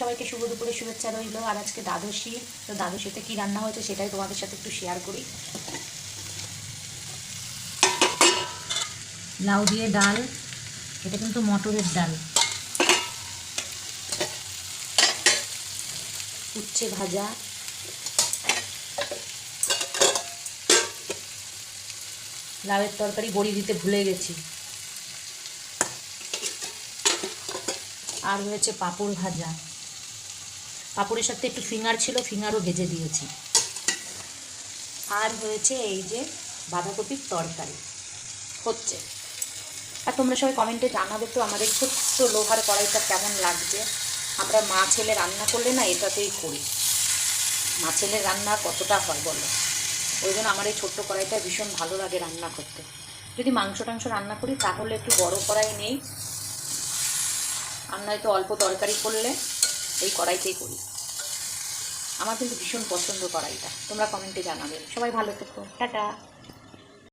সবাইকে শুভ দুপুরে শুভেচ্ছা রইল। আর আজকে দ্বাদশী, তো দ্বাদশীতে কী রান্না হয়েছে সেটাই তোমাদের সাথে একটু শেয়ার করি। লাউ দিয়ে ডাল, এটা কিন্তু মটরের ডাল, উচ্ছে ভাজা, লাউয়ের তরকারি বড়ি দিতে ভুলে গেছি, আর হয়েছে পাঁপড় ভাজা, পাঁপড়ের সাথে একটু ফিঙ্গার ছিল, ফিঙ্গারও ভেজে দিয়েছি, আর হয়েছে এই যে বাঁধাকপির তরকারি হচ্ছে। আর তোমরা সবাই কমেন্টে জানাবে তো আমাদের ছোট্ট লোহার কড়াইটা কেমন লাগছে। আমরা মা ছেলে রান্না করলে না এটাতেই করি, মা ছেলের রান্না কতটা হয় বলো, ওই জন্য আমার এই ছোট্ট কড়াইটা ভীষণ ভালো লাগে রান্না করতে। যদি মাংস টাংস রান্না করি তাহলে একটু বড় কড়াই নেই, আর নয়তো অল্প তরকারি করলে এই কড়াইতেই করি। আমার কিন্তু ভীষণ পছন্দ কড়াইটা। তোমরা কমেন্টে জানাবে। সবাই ভালো থেকো, টাটা।